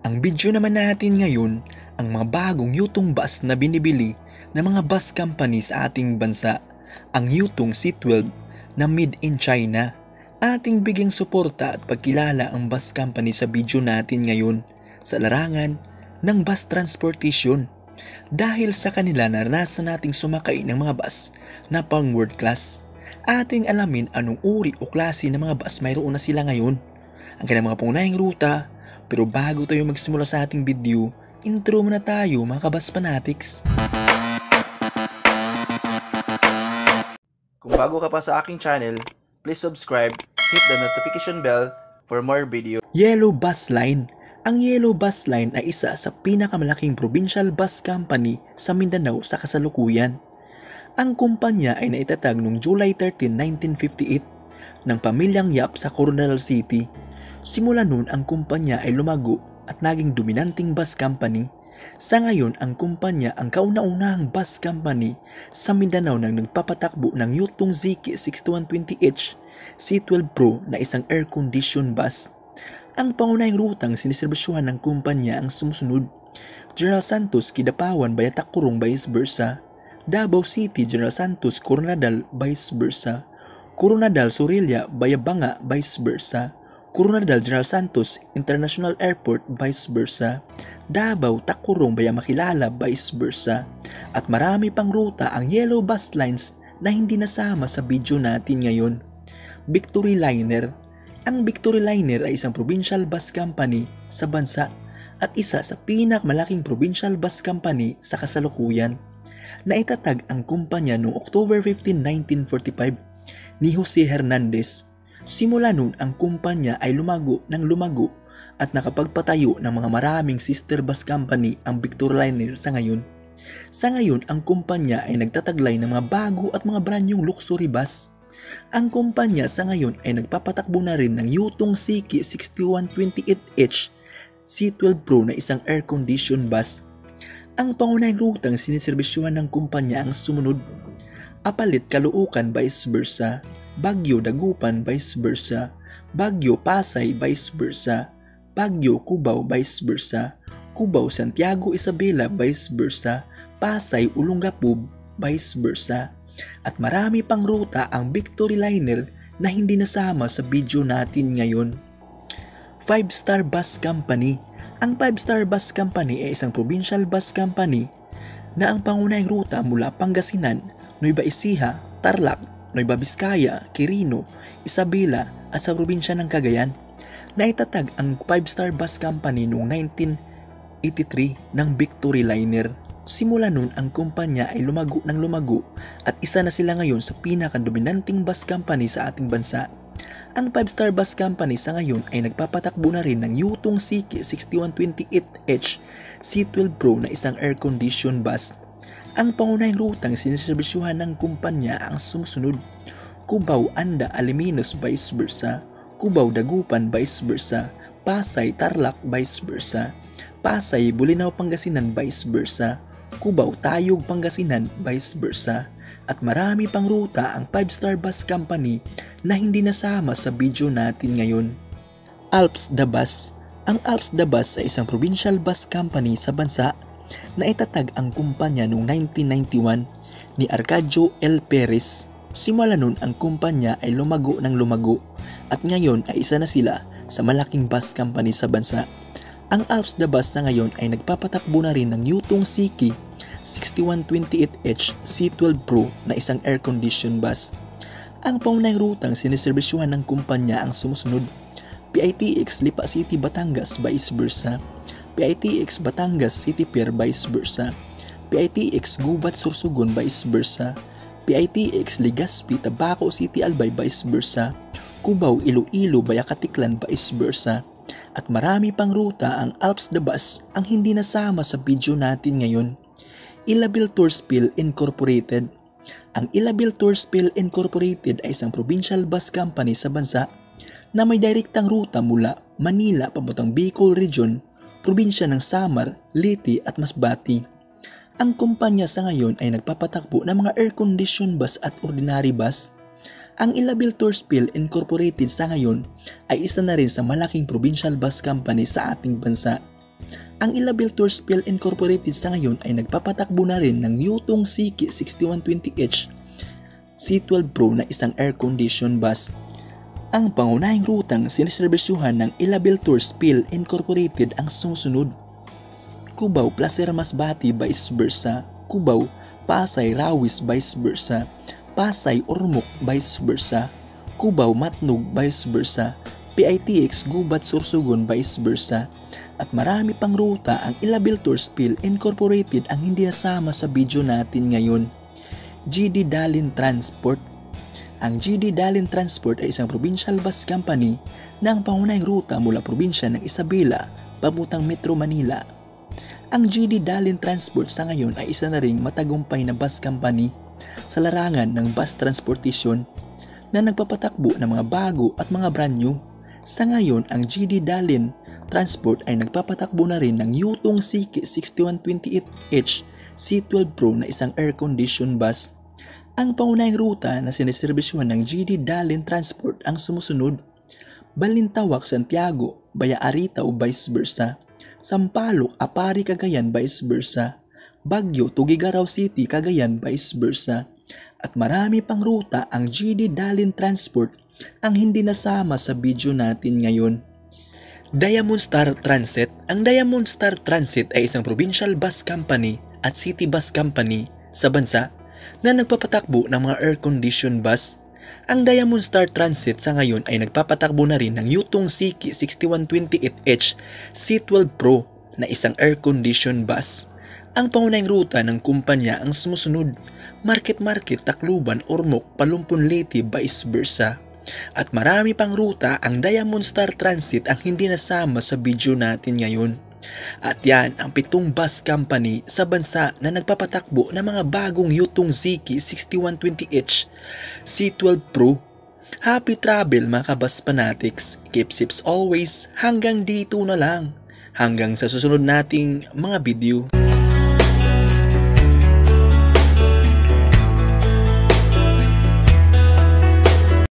Ang video naman natin ngayon, ang mga bagong Yutong bus na binibili ng mga bus company sa ating bansa, ang Yutong C12 na made in China. Ating bigyang suporta at pagkilala ang bus company sa video natin ngayon sa larangan ng bus transportation. Dahil sa kanila naranasan nating sumakay ng mga bus na pang world class, ating alamin anong uri o klase ng mga bus mayroon na sila ngayon, ang kanilang mga pangunahing ruta. Pero bago tayo magsimula sa ating video, intro muna tayo mga kabus fanatics. Kung bago ka pa sa aking channel, please subscribe, hit the notification bell for more video. Yellow Bus Line. Ang Yellow Bus Line ay isa sa pinakamalaking provincial bus company sa Mindanao sa kasalukuyan. Ang kumpanya ay naitatag noong July 13, 1958 ng pamilyang Yap sa Coronadal City. Simula noon ang kumpanya ay lumago at naging dominanting bus company. Sa ngayon ang kumpanya ang kauna-unahang bus company sa Mindanao nang nagpapatakbo ng Yutong Ziki 6120H C12 Pro na isang air-conditioned bus. Ang pangunahing rutang siniserbisyuhan ng kumpanya ang sumusunod: General Santos, Kidapawan, Bayatakurong, vice versa; Davao City, General Santos, Coronadal, vice versa; Coronadal, Surilla, Bayabanga, vice versa; Coronadal, General Santos International Airport, vice versa; Davao, Takurong, Bayamakilala, vice versa. At marami pang ruta ang Yellow Bus Lines na hindi nasama sa video natin ngayon. Victory Liner. Ang Victory Liner ay isang provincial bus company sa bansa at isa sa pinakamalaking provincial bus company sa kasalukuyan. Naitatag ang kumpanya noong October 15, 1945 ni Jose Hernandez. Simula noon ang kumpanya ay lumago at nakapagpatayo ng mga maraming sister bus company ang Victory Liner sa ngayon. Sa ngayon ang kumpanya ay nagtataglay ng mga bago at mga branyong luxury bus. Ang kumpanya sa ngayon ay nagpapatakbo na rin ng Yutong Ziki 6128H C12 Pro na isang air-conditioned bus. Ang pangunahing rutang siniserbisyuhan ng kumpanya ang sumunod: Apalit, Caloocan, vice versa; Baguio, Dagupan, vice versa; Baguio, Pasay, vice versa; Baguio, Cubao, vice versa; Cubao, Santiago, Isabela, vice versa; Pasay, Olongapo, vice versa. At marami pang ruta ang Victory Liner na hindi nasama sa video natin ngayon. 5-Star Bus Company. Ang 5-Star Bus Company ay isang provincial bus company na ang pangunahing ruta mula Pangasinan, Nueva Ecija, Tarlac, Nueva Vizcaya, Quirino, Isabela at sa probinsya ng Cagayan. Naitatag ang 5-Star Bus Company noong 1983 ng Victory Liner. Simula noon ang kumpanya ay lumago at isa na sila ngayon sa pinakadominanting bus company sa ating bansa. Ang 5-Star Bus Company sa ngayon ay nagpapatakbo na rin ng Yutong Ziki 6128H C12 Pro na isang air-conditioned bus. Ang pangunahing rutang siniserbisyuhan ng kumpanya ang sumusunod: Cubao, Anda, Alaminos, vice versa; Cubao, Dagupan, vice versa; Pasay, Tarlac, vice versa; Pasay, Bolinao, Pangasinan, vice versa; Cubao, Tayog, Pangasinan, vice versa. At marami pang ruta ang 5-Star Bus Company na hindi nasama sa video natin ngayon. Alps the Bus. Ang Alps the Bus ay isang provincial bus company sa bansa na itatag ang kumpanya noong 1991 ni Arcadio L. Perez. Simula noon ang kumpanya ay lumago at ngayon ay isa na sila sa malaking bus company sa bansa. Ang Alps the Bus na ngayon ay nagpapatakbo na rin ng Yutong Ziki 6128H C12 Pro na isang air-conditioned bus. Ang paunahing rutang siniserbisyuhan ng kumpanya ang sumusunod: PITX Lipa City, Batangas, vice versa; PITX Batangas City Pier, vice versa; PITX Gubat, Sorsogon, vice versa; PITX Legazpi, Tabaco City, Albay, vice versa; Cubao, Iloilo, Bayacaticlan, vice versa. At marami pang ruta ang Alps the Bus ang hindi nasama sa video natin ngayon. Ilabil Tourspill Incorporated. Ang Ilabil Tourspill Incorporated ay isang provincial bus company sa bansa na may direktang ruta mula Manila papuntang Bicol Region, probinsya ng Samar, Leyte at Masbate. Ang kumpanya sa ngayon ay nagpapatakbo ng mga air-conditioned bus at ordinary bus. Ang Ilabil Tourspill Incorporated sa ngayon ay isa na rin sa malaking provincial bus company sa ating bansa. Ang Ilabel Tours PL Incorporated sa ngayon ay nagpapatakbo na rin ng Yutong Siki 6120H C12 Pro na isang air-conditioned bus. Ang pangunahing rutang siniserbisyuhan ng Ilabel Tours PL Incorporated ang sumusunod: Cubao, Placer Masbate vice versa, Cubao, Pasay, Rawis vice versa, Pasay, Ormoc vice versa, Cubao, Matnog vice versa, PITX Gubat, Sursugon vice versa, at marami pang ruta ang Ilabel Tours PL Incorporated ang hindi nasama sa video natin ngayon. GD Dalin Transport. Ang GD Dalin Transport ay isang provincial bus company na ang pangunahing ruta mula probinsya ng Isabela papuntang Metro Manila. Ang GD Dalin Transport sa ngayon ay isa na ring matagumpay na bus company sa larangan ng bus transportation na nagpapatakbo ng mga bago at mga brand new. Sa ngayon, ang GD Dalin Transport ay nagpapatakbo na rin ng Yutong Siki 6128H C12 Pro na isang air-conditioned bus. Ang pangunahing ruta na siniserbisyuhan ng GD Dalin Transport ang sumusunod: Balintawak, Santiago, Baya Arita o vice versa, Sampaloc, Apari, Cagayan vice versa, Baguio, Tuguegarao City, Cagayan vice versa, at marami pang ruta ang GD Dalin Transport ang hindi nasama sa video natin ngayon. Diamond Star Transit. Ang Diamond Star Transit ay isang provincial bus company at city bus company sa bansa na nagpapatakbo ng mga air-conditioned bus. Ang Diamond Star Transit sa ngayon ay nagpapatakbo na rin ng Yutong Siki 6128H C12 Pro na isang air-conditioned bus. Ang pangunahing ruta ng kumpanya ang sumusunod: Market, Tacloban, Ormoc, Palumpon, Leyte, vice versa. At marami pang ruta ang Diamond Star Transit ang hindi nasama sa video natin ngayon. At yan ang 7 bus company sa bansa na nagpapatakbo ng mga bagong Yutong Siki 6120H C12 Pro. Happy travel mga kabus fanatics. Keep safe always. Hanggang dito na lang. Hanggang sa susunod nating mga video.